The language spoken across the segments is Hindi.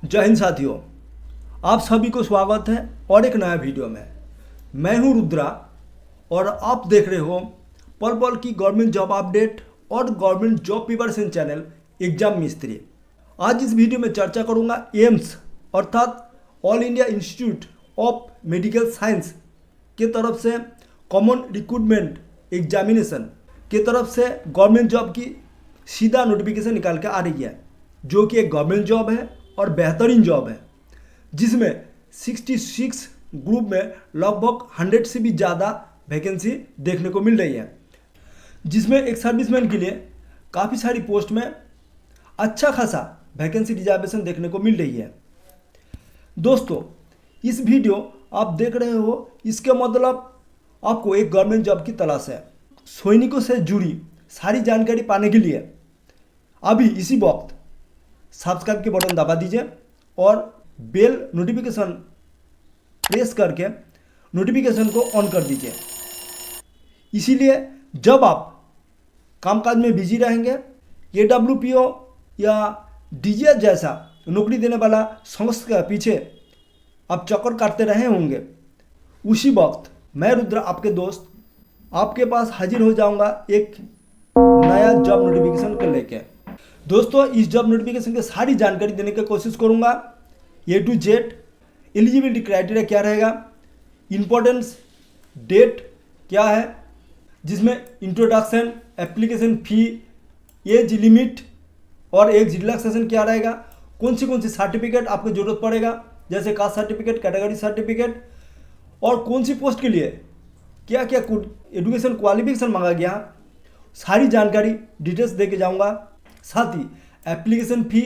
जय हिंद साथियों, आप सभी को स्वागत है और एक नया वीडियो में। मैं हूं रुद्रा और आप देख रहे हो पल पल की गवर्नमेंट जॉब अपडेट और government job preparation channel exam मिस्त्री। आज इस वीडियो में चर्चा करूंगा एम्स अर्थात all India institute of medical science के तरफ से कॉमन रिक्रूटमेंट एग्जामिनेशन के तरफ से गवर्नमेंट जॉब की सीधा नोटिफिकेशन निकाल के आ रही है, जो कि एक गवर्नमेंट जॉब है और बेहतरीन जॉब है, जिसमें 66 ग्रुप में लगभग 100 से भी ज़्यादा वैकेंसी देखने को मिल रही है, जिसमें एक सर्विसमैन के लिए काफ़ी सारी पोस्ट में अच्छा खासा वैकेंसी रिजर्वेशन देखने को मिल रही है। दोस्तों, इस वीडियो आप देख रहे हो, इसके मतलब आपको एक गवर्नमेंट जॉब की तलाश है। सैनिकों से जुड़ी सारी जानकारी पाने के लिए अभी इसी वक्त सब्सक्राइब के बटन दबा दीजिए और बेल नोटिफिकेशन प्रेस करके नोटिफिकेशन को ऑन कर दीजिए। इसीलिए जब आप कामकाज में बिजी रहेंगे, AWPO या DGS जैसा नौकरी देने वाला संस्था के पीछे आप चक्कर काटते रहे होंगे, उसी वक्त मैं रुद्र आपके दोस्त आपके पास हाजिर हो जाऊंगा एक नया जॉब नोटिफिकेशन को लेके। दोस्तों, इस जॉब नोटिफिकेशन की सारी जानकारी देने की कोशिश करूंगा, A to Z। Eligibility criteria क्या रहेगा, इम्पोर्टेंस डेट क्या है, जिसमें introduction, application fee, age limit और एज रिलैक्सेशन क्या रहेगा, कौन सी सर्टिफिकेट आपको ज़रूरत पड़ेगा, जैसे कास्ट सर्टिफिकेट, कैटेगरी सर्टिफिकेट, और कौन सी पोस्ट के लिए क्या क्या एजुकेशन क्वालिफिकेशन मांगा गया, सारी जानकारी डिटेल्स दे के जाऊँगा। साथ ही एप्लीकेशन फ़ी,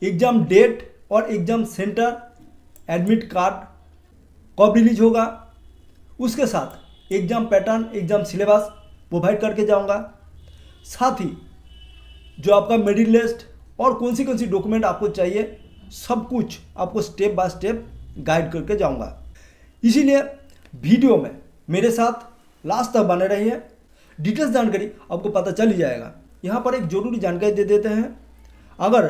एग्ज़ाम डेट और एग्ज़ाम सेंटर, एडमिट कार्ड कब रिलीज होगा, उसके साथ exam pattern, exam syllabus provide करके जाऊंगा। साथ ही जो आपका मेरिट लिस्ट और कौन सी डॉक्यूमेंट आपको चाहिए, सब कुछ आपको स्टेप बाय स्टेप गाइड करके जाऊंगा। इसीलिए वीडियो में मेरे साथ लास्ट तक बने रहिए, डिटेल्स जानकारी आपको पता चल ही जाएगा। यहाँ पर एक जरूरी जानकारी दे देते हैं, अगर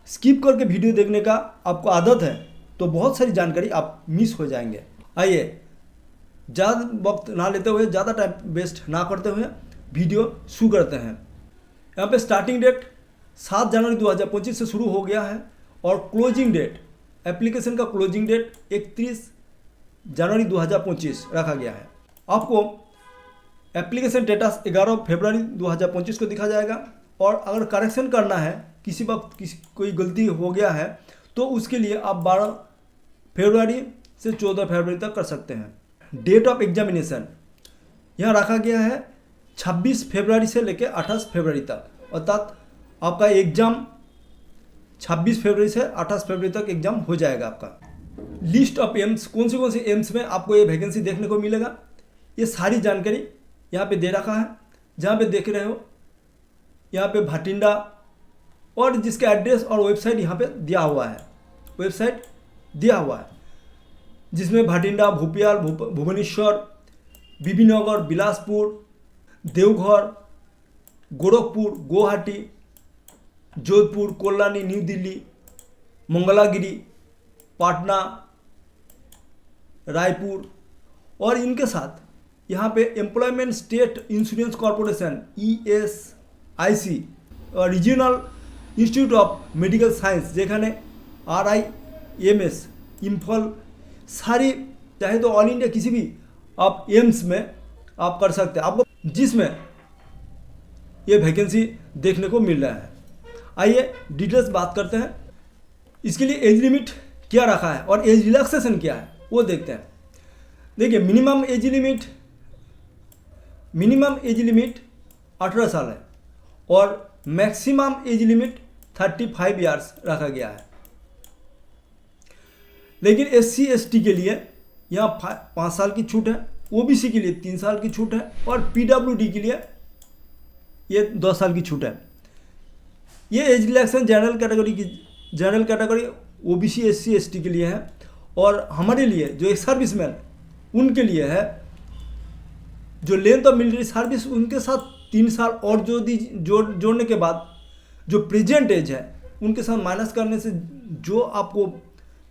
स्किप करके वीडियो देखने का आपको आदत है तो बहुत सारी जानकारी आप मिस हो जाएंगे। आइए ज़्यादा वक्त ना लेते हुए, ज़्यादा टाइम वेस्ट ना करते हुए वीडियो शुरू करते हैं। यहाँ पे स्टार्टिंग डेट 7 जनवरी 2025 से शुरू हो गया है और क्लोजिंग डेट, एप्लीकेशन का क्लोजिंग डेट 31 जनवरी 2025 रखा गया है। आपको एप्लीकेशन स्टेटस 11 फरवरी 2025 को दिखा जाएगा, और अगर करेक्शन करना है, किसी वक्त कोई गलती हो गया है, तो उसके लिए आप 12 फरवरी से 14 फरवरी तक कर सकते हैं। डेट ऑफ एग्जामिनेशन यहाँ रखा गया है 26 फरवरी से लेकर 28 फरवरी तक, अर्थात आपका एग्ज़ाम 26 फरवरी से 28 फरवरी तक एग्ज़ाम हो जाएगा आपका। लिस्ट ऑफ एम्स, कौन सी एम्स में आपको ये वैकेंसी देखने को मिलेगा, ये सारी जानकारी यहाँ पे दे रखा है। जहाँ पे देख रहे हो, यहाँ पे भटिंडा और जिसका एड्रेस और वेबसाइट यहाँ पे दिया हुआ है, वेबसाइट दिया हुआ है, जिसमें भटिंडा, भोपाल, भुवनेश्वर, बीबीनगर, बिलासपुर, देवघर, गोरखपुर, गुवाहाटी, जोधपुर, कोल्हानी, न्यू दिल्ली, मंगलागिरी, पटना, रायपुर, और इनके साथ यहाँ पे employment state insurance corporation ESIC और regional institute of medical science, जेखाने RIMS, इम्फल, सारी चाहे तो ऑल इंडिया किसी भी आप एम्स में आप कर सकते हैं, आपको जिसमें ये वैकेंसी देखने को मिल रहा है। आइए डिटेल्स बात करते हैं। इसके लिए एज लिमिट क्या रखा है और एज रिलैक्सेशन क्या है वो देखते हैं। देखिए, मिनिमम एज लिमिट 18 साल है और मैक्सिमम एज लिमिट 35 ईयर्स रखा गया है। लेकिन SC ST के लिए यहाँ 5 साल की छूट है, OBC के लिए 3 साल की छूट है और PWD के लिए ये 2 साल की छूट है। ये age relaxation general category OBC SC ST के लिए है, और हमारे लिए जो एक सर्विसमैन उनके लिए है, जो लेंथ ऑफ मिलिट्री सर्विस उनके साथ 3 साल और जोड़ने के बाद जो प्रेजेंट एज है उनके साथ माइनस करने से जो आपको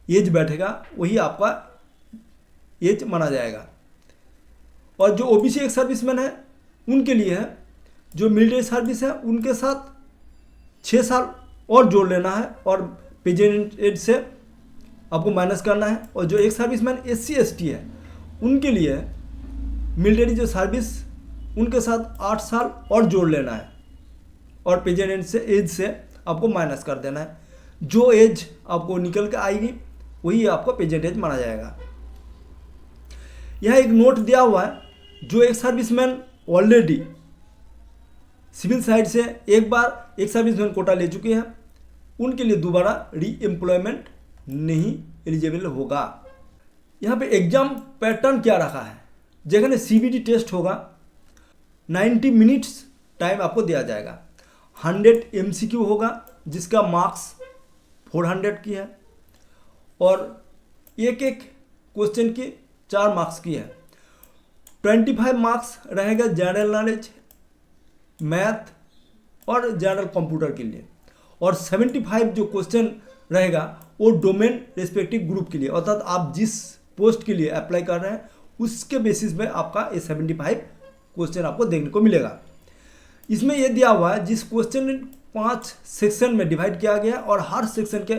एज बैठेगा वही आपका एज माना जाएगा। और जो ओबीसी एक्स सर्विसमैन है उनके लिए है, जो मिलिट्री सर्विस है उनके साथ 6 साल और जोड़ लेना है और प्रेजेंट एज से आपको माइनस करना है। और जो एक सर्विसमैन SC ST है उनके लिए मिलिट्री जो सर्विस उनके साथ 8 साल और जोड़ लेना है और प्रेजेंट एज से आपको माइनस कर देना है। जो एज आपको निकल के आएगी वही आपको प्रेजेंट एज माना जाएगा। यह एक नोट दिया हुआ है, जो एक सर्विसमैन ऑलरेडी सिविल साइड से एक बार एक सर्विसमैन कोटा ले चुके हैं उनके लिए दोबारा री एम्प्लॉयमेंट नहीं एलिजिबल होगा। यहाँ पे एग्जाम पैटर्न क्या रखा है, जेखने CBT टेस्ट होगा 90 मिनट्स टाइम आपको दिया जाएगा। 100 MCQ होगा जिसका मार्क्स 400 की है और एक क्वेश्चन की 4 मार्क्स की है। 25 मार्क्स रहेगा जनरल नॉलेज, मैथ और जनरल कंप्यूटर के लिए और 75 जो क्वेश्चन रहेगा वो डोमेन रेस्पेक्टिव ग्रुप के लिए, अर्थात आप जिस पोस्ट के लिए अप्लाई कर रहे हैं उसके बेसिस में आपका ये 75 क्वेश्चन आपको देखने को मिलेगा। इसमें यह दिया हुआ है जिस क्वेश्चन 5 सेक्शन में डिवाइड किया गया और हर सेक्शन के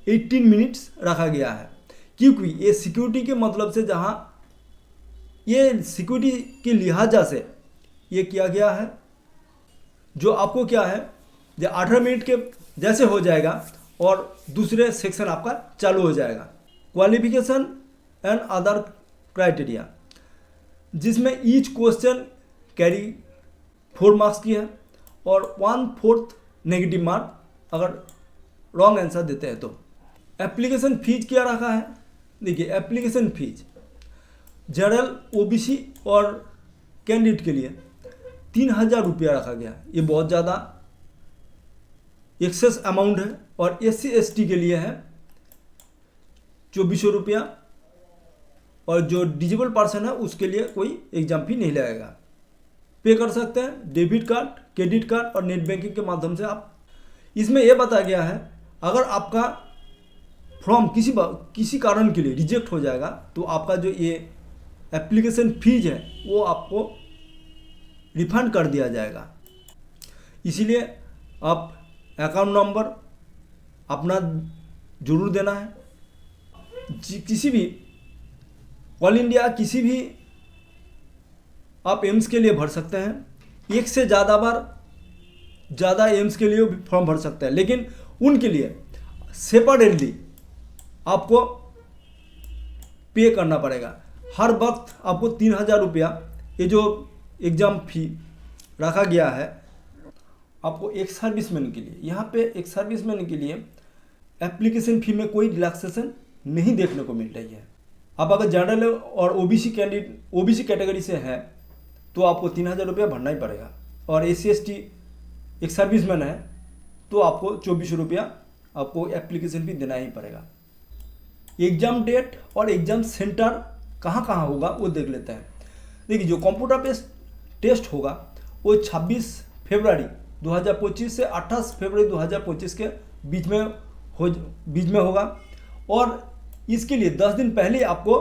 18 मिनट्स रखा गया है, क्योंकि ये सिक्योरिटी के मतलब से जहाँ ये सिक्योरिटी के लिहाजा से ये किया गया है। जो आपको क्या है जो 18 मिनट के जैसे हो जाएगा और दूसरे सेक्शन आपका चालू हो जाएगा। क्वालिफिकेशन एंड अदर क्राइटेरिया, जिसमें ईच क्वेश्चन कैरी 4 मार्क्स की है और 1/4 नेगेटिव मार्क अगर रॉन्ग आंसर देते हैं तो। एप्लीकेशन फीस क्या रखा है, देखिए एप्लीकेशन फीस जनरल OBC और कैंडिडेट के लिए 3000 रुपया रखा गया। ये बहुत ज़्यादा एक्सेस अमाउंट है और SC ST के लिए है 2400 रुपया और जो डिजेबल पर्सन है उसके लिए कोई एग्जाम फी नहीं लगेगा। पे कर सकते हैं डेबिट कार्ड, क्रेडिट कार्ड और नेट बैंकिंग के माध्यम से आप। इसमें यह बताया गया है अगर आपका फॉर्म किसी कारण के लिए रिजेक्ट हो जाएगा तो आपका जो ये एप्लीकेशन फीस है वो आपको रिफंड कर दिया जाएगा। इसीलिए आप अकाउंट नंबर अपना जरूर देना है। किसी भी ऑल इंडिया किसी भी आप एम्स के लिए भर सकते हैं, एक से ज़्यादा एम्स के लिए फॉर्म भर सकते हैं, लेकिन उनके लिए सेपरेटली आपको पे करना पड़ेगा। हर वक्त आपको 3000 रुपया ये जो एग्ज़ाम फी रखा गया है आपको एक सर्विसमैन के लिए। यहाँ पे एक सर्विसमैन के लिए एप्लीकेशन फ़ी में कोई रिलैक्सेशन नहीं देखने को मिल रही है। आप अगर जनरल और ओबीसी कैटेगरी से हैं तो आपको 3000 रुपया भरना ही पड़ेगा और SC ST एक सर्विसमैन है तो आपको 2400 रुपया आपको एप्लीकेशन फी देना ही पड़ेगा। एग्ज़ाम डेट और एग्ज़ाम सेंटर कहाँ होगा वो देख लेते हैं। देखिए जो कंप्यूटर बेस्ड टेस्ट होगा वो 26 फरवरी 2025 से 28 फरवरी 2025 के बीच में होगा और इसके लिए 10 दिन पहले आपको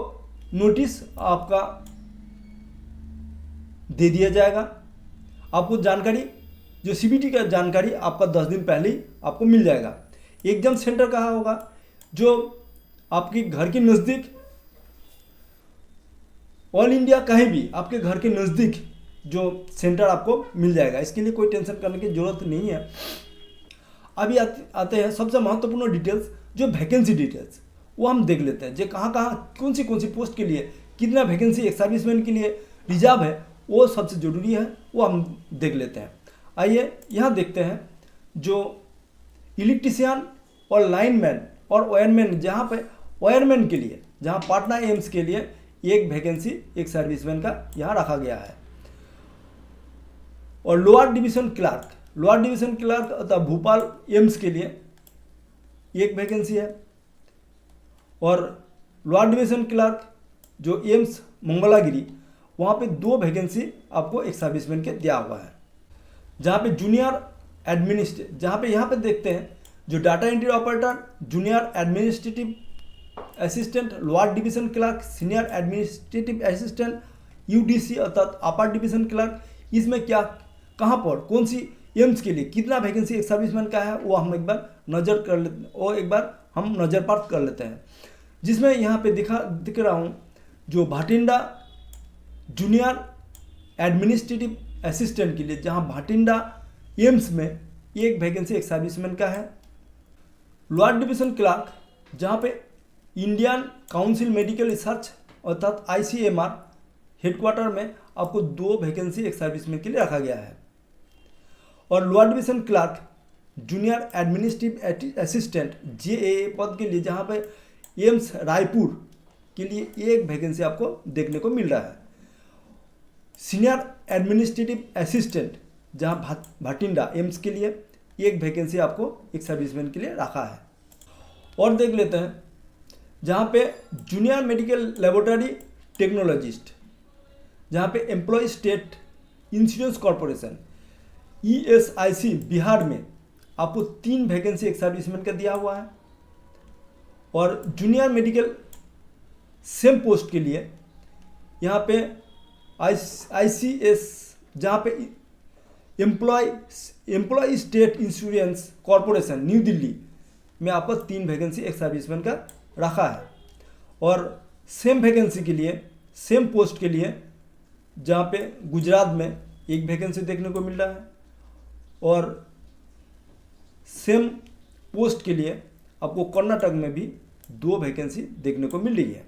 नोटिस आपका दे दिया जाएगा। आपको जानकारी जो CBT का जानकारी आपका 10 दिन पहले ही आपको मिल जाएगा। एग्जाम सेंटर कहाँ होगा, जो आपके घर के नज़दीक, ऑल इंडिया कहीं भी आपके घर के नज़दीक जो सेंटर आपको मिल जाएगा। इसके लिए कोई टेंशन करने की ज़रूरत नहीं है। अभी आते हैं सबसे महत्वपूर्ण डिटेल्स, जो वैकेंसी डिटेल्स वो हम देख लेते हैं। जो कहाँ कौन सी पोस्ट के लिए कितना वैकेंसी एक सर्विसमैन के लिए रिजर्व है वो सबसे ज़रूरी है, वो हम देख लेते हैं। आइए यहाँ देखते हैं जो इलेक्ट्रीशियन और लाइनमैन और वायरमैन, जहाँ पे वायरमैन के लिए जहाँ पटना एम्स के लिए एक वैकेंसी एक सर्विसमैन का यहाँ रखा गया है। और लोअर डिवीज़न क्लर्क अर्थात भोपाल एम्स के लिए एक वैकेंसी है और लोअर डिवीज़न क्लर्क जो एम्स मंगलागिरी वहाँ पे 2 वैकेंसी आपको एक सर्विसमैन के दिया हुआ है। जहाँ पे जूनियर यहाँ पे देखते हैं जो data entry operator, junior administrative assistant, lower division clerk, senior administrative assistant, UDC अर्थात अपर डिवीजन क्लर्क, इसमें क्या कहाँ पर कौन सी एम्स के लिए कितना वैकेंसी एक सर्विसमैन का है वो हम एक बार नज़रपात कर लेते हैं। जिसमें यहाँ पे दिख रहा हूँ जो भाटिंडा जूनियर एडमिनिस्ट्रेटिव असिस्टेंट के लिए, जहाँ भाटिंडा एम्स में एक वैकेंसी एक सर्विसमैन का है। लोअर डिवीजन क्लर्क जहाँ पे इंडियन काउंसिल मेडिकल रिसर्च अर्थात ICMR हेडक्वार्टर में आपको 2 वैकेंसी एक सर्विसमैन के लिए रखा गया है। और lower division clerk junior administrative assistant JAA पद के लिए, जहाँ पे एम्स रायपुर के लिए एक वैकेंसी आपको देखने को मिल रहा है। सीनियर एडमिनिस्ट्रेटिव असिस्टेंट जहाँ भाटिंडा एम्स के लिए एक वैकेंसी आपको एक सर्विसमैन के लिए रखा है। और देख लेते हैं जहाँ पे जूनियर मेडिकल लेबोरेटरी टेक्नोलॉजिस्ट, जहाँ पे employ state insurance corporation ESIC Bihar में आपको 3 वैकेंसी एक सर्विसमैन का दिया हुआ है। और जूनियर मेडिकल सेम पोस्ट के लिए यहाँ पे ICS जहाँ पे employ state insurance corporation new Delhi में आपको 3 वैकेंसी एक सर्विसमैन का रखा है। और सेम वैकेंसी के लिए सेम पोस्ट के लिए जहाँ पे गुजरात में एक वैकेंसी देखने को मिल रहा है और सेम पोस्ट के लिए आपको कर्नाटक में भी 2 वैकेंसी देखने को मिल रही है।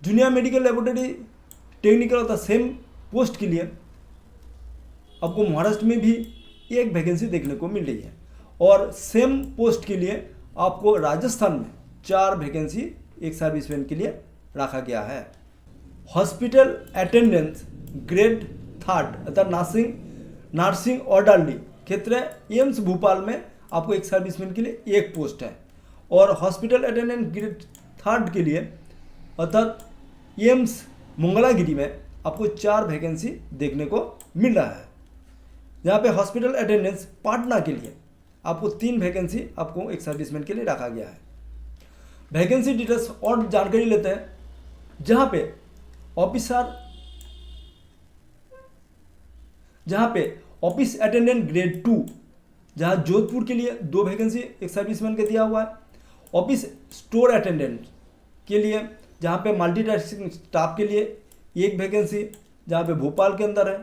जूनियर मेडिकल लेबोरेटरी टेक्निकल अर्थात सेम पोस्ट के लिए आपको महाराष्ट्र में भी एक वैकेंसी देखने को मिल रही है। और सेम पोस्ट के लिए आपको राजस्थान में 4 वैकेंसी एक सर्विसमैन के लिए रखा गया है। हॉस्पिटल अटेंडेंस ग्रेड 3 अर्थात नर्सिंग ऑर्डरली क्षेत्र एम्स भोपाल में आपको एक सर्विसमैन के लिए एक पोस्ट है। और हॉस्पिटल अटेंडेंट ग्रेड 3 के लिए अर्थात एम्स मंगलागिरी में आपको 4 वैकेंसी देखने को मिल रहा है। यहाँ पे हॉस्पिटल अटेंडेंस पाटना के लिए आपको 3 वैकेंसी आपको एक सर्विसमैन के लिए रखा गया है। वैकेंसी डिटेल्स और जानकारी लेते हैं। जहाँ पे ऑफिस अटेंडेंट ग्रेड 2 जहाँ जोधपुर के लिए 2 वैकेंसी एक सर्विसमैन का दिया हुआ है। ऑफिस स्टोर अटेंडेंट के लिए जहाँ पे मल्टीटास्किंग स्टाफ के लिए एक वैकेंसी जहाँ पे भोपाल के अंदर है।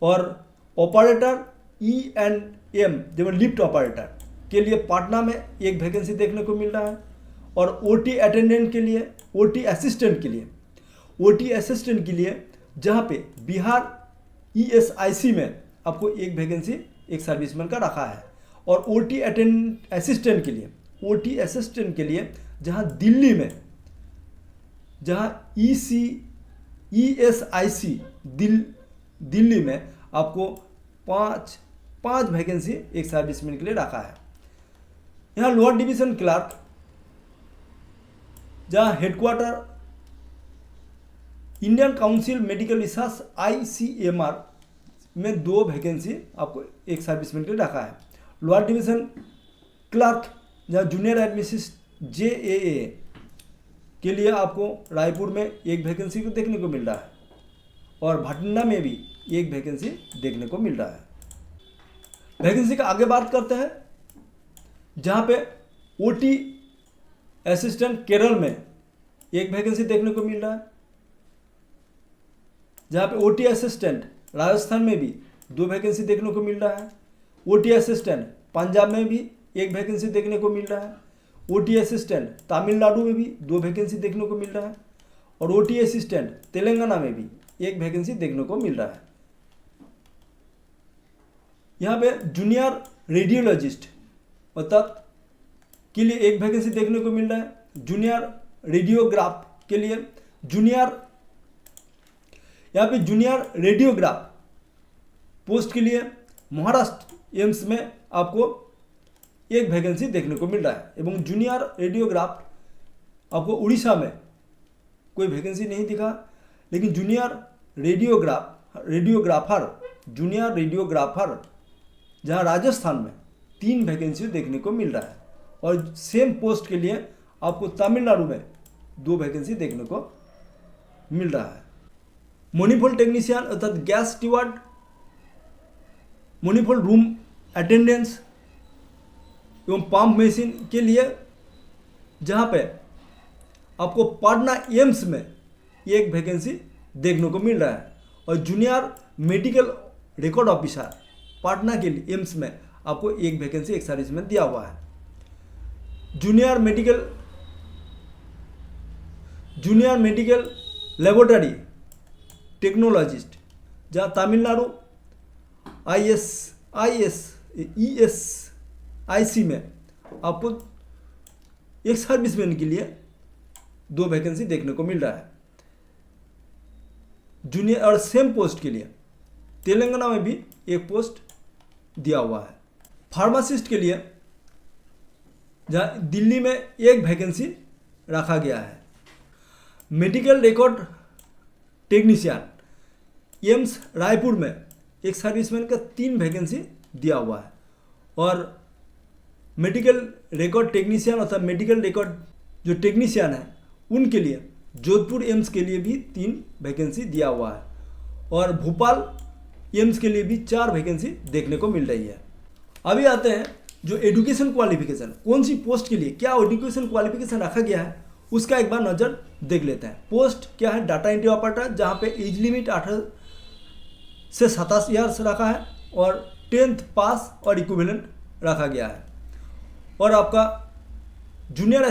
और ऑपरेटर E&M जब लिफ्ट ऑपरेटर के लिए पटना में एक वैकेंसी देखने को मिल रहा है। और OT अटेंडेंट के लिए OT असिस्टेंट के लिए जहाँ पे बिहार ESIC में आपको एक वैकेंसी एक सर्विसमैन का रखा है। और OT असिस्टेंट के लिए जहाँ दिल्ली में जहाँ ESIC दिल्ली में आपको 5 वैकेंसी एक सर्विसमैन के लिए रखा है। यहाँ लोअर डिवीजन क्लर्क जहाँ headquarter Indian council medical research ICMR में 2 वैकेंसी आपको एक सर्विसमैन के लिए रखा है। लोअर डिवीजन क्लर्क जहाँ जूनियर एडमिनिस्ट्रेटिव JAA के लिए आपको रायपुर में एक वैकेंसी को देखने को मिल रहा है। और भाटिंडा में भी एक वैकेंसी देखने को मिल रहा है। वैकेंसी का आगे बात करते हैं। जहाँ पे OT असिस्टेंट केरल में एक वैकेंसी देखने को मिल रहा है। जहाँ पे OT असिस्टेंट राजस्थान में भी 2 वैकेंसी देखने को मिल रहा है। OT असिस्टेंट पंजाब में भी एक वैकेंसी देखने को मिल रहा है। OT असिस्टेंट तमिलनाडु में भी 2 वैकेंसी देखने को मिल रहा है। और OT असिस्टेंट तेलंगाना में भी एक वैकेंसी देखने को मिल रहा है। यहाँ पे जूनियर रेडियोलॉजिस्ट अर्थात के लिए एक वैकेंसी देखने को मिल रहा है। जूनियर रेडियोग्राफ के लिए यहाँ पे जूनियर रेडियोग्राफ पोस्ट के लिए महाराष्ट्र एम्स में आपको एक वैकेंसी देखने को मिल रहा है। एवं जूनियर रेडियोग्राफ आपको उड़ीसा में कोई वैकेंसी नहीं दिखा, लेकिन जूनियर रेडियोग्राफर जूनियर रेडियोग्राफर, जहां राजस्थान में 3 वैकेंसी देखने को मिल रहा है। और सेम पोस्ट के लिए आपको तमिलनाडु में 2 वैकेंसी देखने को मिल रहा है। मोनिफोल्ड टेक्नीशियन अर्थात गैस स्टीवर्ड, मोनिफोल्ड रूम अटेंडेंस एवं पंप मशीन के लिए, जहां पे आपको पटना एम्स में 1 वैकेंसी देखने को मिल रहा है। और junior medical record officer Patna के लिए एम्स में आपको 1 वैकेंसी एक सर्विस में दिया हुआ है। जूनियर मेडिकल लेबोरेटरी टेक्नोलॉजिस्ट, जहाँ तमिलनाडु ESIC में आपको एक सर्विसमैन के लिए 2 वैकेंसी देखने को मिल रहा है। जूनियर और सेम पोस्ट के लिए तेलंगाना में भी 1 पोस्ट दिया हुआ है। फार्मासिस्ट के लिए जहाँ दिल्ली में 1 वैकेंसी रखा गया है। Medical record technician AIIMS Raipur में एक सर्विसमैन का 3 वैकेंसी दिया हुआ है। और मेडिकल रिकॉर्ड टेक्नीशियन अर्थात मेडिकल रिकॉर्ड जो टेक्नीशियन है उनके लिए जोधपुर एम्स के लिए भी 3 वैकेंसी दिया हुआ है। और भोपाल एम्स के लिए भी 4 वैकेंसी देखने को मिल रही है। अभी आते हैं जो एजुकेशन क्वालिफिकेशन, कौन सी पोस्ट के लिए क्या एजुकेशन क्वालिफिकेशन रखा गया है उसका एक बार नज़र देख लेते हैं। पोस्ट क्या है? डाटा एंट्री ऑपरेटर, जहाँ पे एज लिमिट 18 से 27 ईयर्स रखा है और 10th पास और इक्विवेलेंट रखा गया है। और आपका जूनियर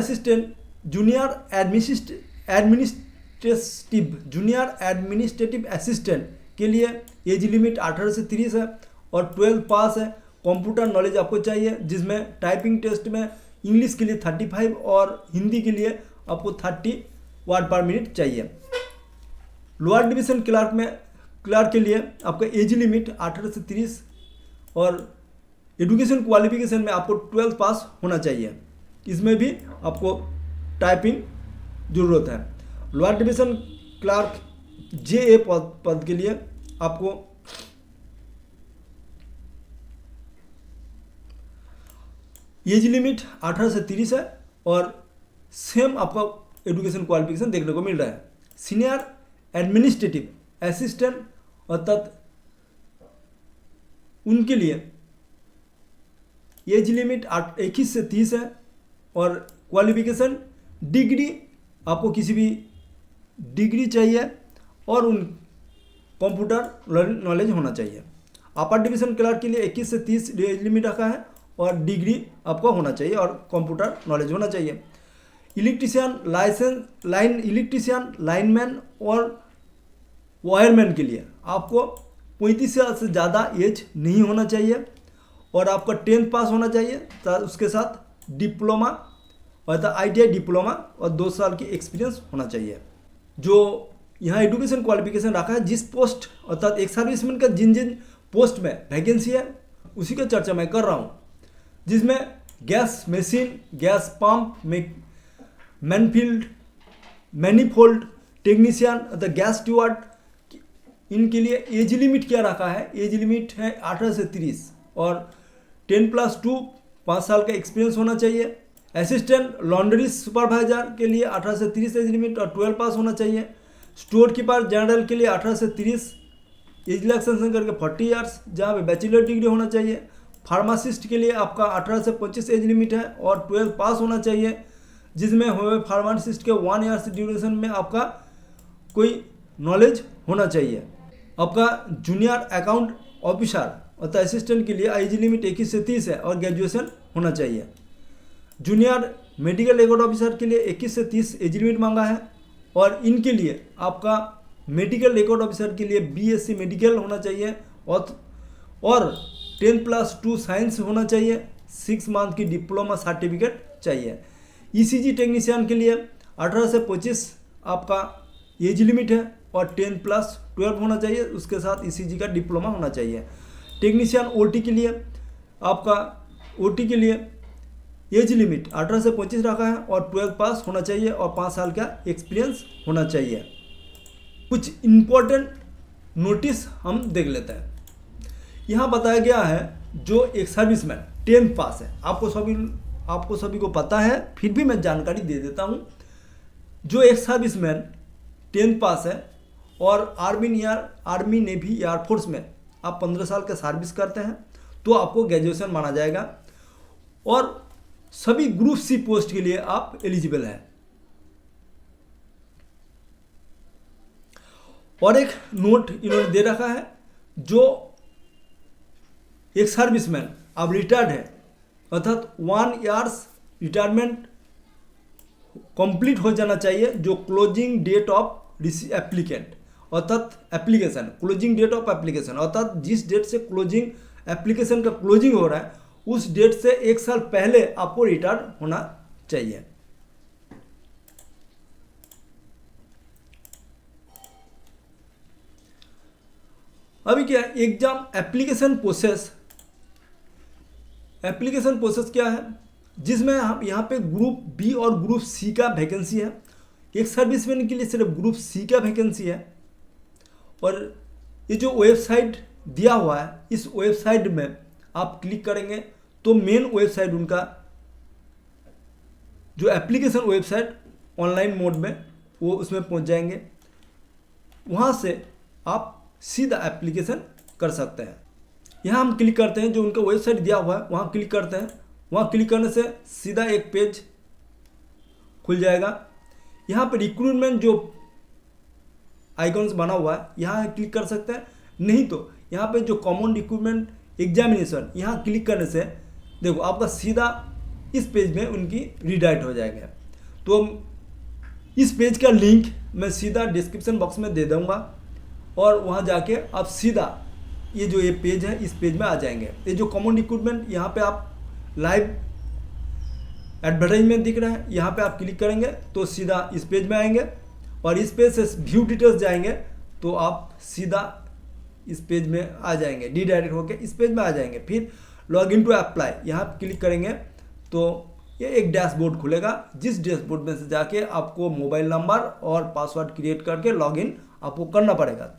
एडमिनिस्ट्रेटिव असिस्टेंट के लिए एज लिमिट 18 से 30 है और 12 पास है। कंप्यूटर नॉलेज आपको चाहिए, जिसमें टाइपिंग टेस्ट में इंग्लिश के लिए 35 और हिंदी के लिए आपको 30 वर्ड पर मिनट चाहिए। लोअर डिवीजन क्लर्क के लिए आपका एज लिमिट 18 से 30 और एजुकेशन क्वालिफिकेशन में आपको 12 पास होना चाहिए। इसमें भी आपको टाइपिंग ज़रूरत है। लोअर डिवीजन क्लर्क JA पद के लिए आपको एज लिमिट 18 से 30 है और सेम आपका एजुकेशन क्वालिफिकेशन देखने को मिल रहा है। सीनियर एडमिनिस्ट्रेटिव असिस्टेंट अर्थात उनके लिए एज लिमिट 21 से 30 है और क्वालिफिकेशन डिग्री, आपको किसी भी डिग्री चाहिए और उन कंप्यूटर नॉलेज होना चाहिए। अपर डिवीजन क्लर्क के लिए 21 से 30 एज लिमिट रखा है और डिग्री आपको होना चाहिए और कंप्यूटर नॉलेज होना चाहिए। इलेक्ट्रीशियन लाइनमैन और वायरमैन के लिए आपको 35 साल से ज़्यादा एज नहीं होना चाहिए और आपका 10th पास होना चाहिए, उसके साथ डिप्लोमा अर्थात ITI डिप्लोमा और 2 साल की एक्सपीरियंस होना चाहिए। जो यहाँ एजुकेशन क्वालिफिकेशन रखा है, जिस पोस्ट अर्थात एक सर्विसमैन का जिन पोस्ट में वैकेंसी है उसी का चर्चा मैं कर रहा हूँ, जिसमें gas machine, gas pump, manifold technician अर्थात गैस स्टीवर्ड, इनके लिए एज लिमिट क्या रखा है? एज लिमिट है 18 से 30 और 10+2 5 साल का एक्सपीरियंस होना चाहिए। असिस्टेंट लॉन्ड्री सुपरवाइजर के लिए 18 से 30 एज लिमिट और 12 पास होना चाहिए। स्टोर कीपर जनरल के लिए 18 से 30 एज रिलैक्सेशन करके 40 ईयर्स, जहाँ पे बैचलर डिग्री होना चाहिए। फार्मासिस्ट के लिए आपका 18 से 25 एज लिमिट है और 12 पास होना चाहिए, जिसमें हुए फार्मासिस्ट के 1 ईयर्स ड्यूरेशन में आपका कोई नॉलेज होना चाहिए। आपका जूनियर अकाउंट ऑफिसर अर्थात असिस्टेंट के लिए एज लिमिट 21 से 30 है और ग्रेजुएशन होना चाहिए। जूनियर मेडिकल रिकॉर्ड ऑफिसर के लिए 21 से 30 एज लिमिट मांगा है और इनके लिए आपका मेडिकल रिकॉर्ड ऑफिसर के लिए BSc मेडिकल होना चाहिए और 10+2 साइंस होना चाहिए, 6 मंथ की डिप्लोमा सर्टिफिकेट चाहिए। ECG टेक्नीशियन के लिए 18 से 25 आपका एज लिमिट है और 10+12 होना चाहिए, उसके साथ ECG का डिप्लोमा होना चाहिए। टेक्नीशियन OT के लिए आपका OT के लिए एज लिमिट 18 से 25 रखा है और 12 पास होना चाहिए और 5 साल का एक्सपीरियंस होना चाहिए। कुछ इम्पोर्टेंट नोटिस हम देख लेते हैं। यहाँ बताया गया है जो एक सर्विसमैन 10th पास है, आपको सभी को पता है, फिर भी मैं जानकारी दे देता हूँ। जो एक सर्विसमैन 10th पास है और आर्मी नेवी एयरफोर्स में आप 15 साल का सर्विस करते हैं तो आपको ग्रेजुएशन माना जाएगा और सभी ग्रुप सी पोस्ट के लिए आप एलिजिबल हैं। और एक नोट इन्होंने दे रखा है, जो एक सर्विसमैन अब रिटायर्ड है अर्थात 1 ईयर्स रिटायरमेंट कंप्लीट हो जाना चाहिए, जो क्लोजिंग डेट ऑफ एप्लीकेंट अर्थात application, closing date of application अर्थात जिस डेट से क्लोजिंग एप्लीकेशन का क्लोजिंग हो रहा है उस डेट से 1 साल पहले आपको रिटायर होना चाहिए। अभी क्या है, एग्जाम एप्लीकेशन प्रोसेस क्या है, जिसमें हम यहाँ पे ग्रुप बी और ग्रुप सी का वैकेंसी है। एक सर्विसमैन के लिए सिर्फ ग्रुप सी का वैकेंसी है और ये जो वेबसाइट दिया हुआ है, इस वेबसाइट में आप क्लिक करेंगे तो मेन वेबसाइट उनका जो एप्लीकेशन वेबसाइट ऑनलाइन मोड में वो उसमें पहुंच जाएंगे। वहाँ से आप सीधा एप्लीकेशन कर सकते हैं। यहाँ हम क्लिक करते हैं, जो उनका वेबसाइट दिया हुआ है वहाँ क्लिक करते हैं। वहाँ क्लिक करने से सीधा एक पेज खुल जाएगा। यहाँ पे रिक्रूटमेंट जो आइकॉन्स बना हुआ है यहाँ क्लिक कर सकते हैं, नहीं तो यहाँ पे जो कॉमन रिक्रूटमेंट एग्जामिनेशन यहाँ क्लिक करने से देखो आपका सीधा इस पेज में उनकी रीडायरेक्ट हो जाएगा। तो इस पेज का लिंक मैं सीधा डिस्क्रिप्शन बॉक्स में दे दूँगा और वहाँ जाके आप सीधा ये पेज है इस पेज में आ जाएंगे। ये जो कॉमन रिक्रूटमेंट यहाँ पे आप लाइव एडवर्टाइजमेंट दिख रहा है, यहाँ पे आप क्लिक करेंगे तो सीधा इस पेज में आएंगे और इस पेज से व्यू डिटेल्स जाएंगे तो आप सीधा इस पेज में आ जाएंगे, रीडायरेक्ट होके इस पेज में आ जाएंगे। फिर लॉग इन टू अप्लाई यहाँ क्लिक करेंगे तो ये एक डैशबोर्ड खुलेगा, जिस डैशबोर्ड में से जाके आपको मोबाइल नंबर और पासवर्ड क्रिएट करके लॉगिन आपको करना पड़ेगा।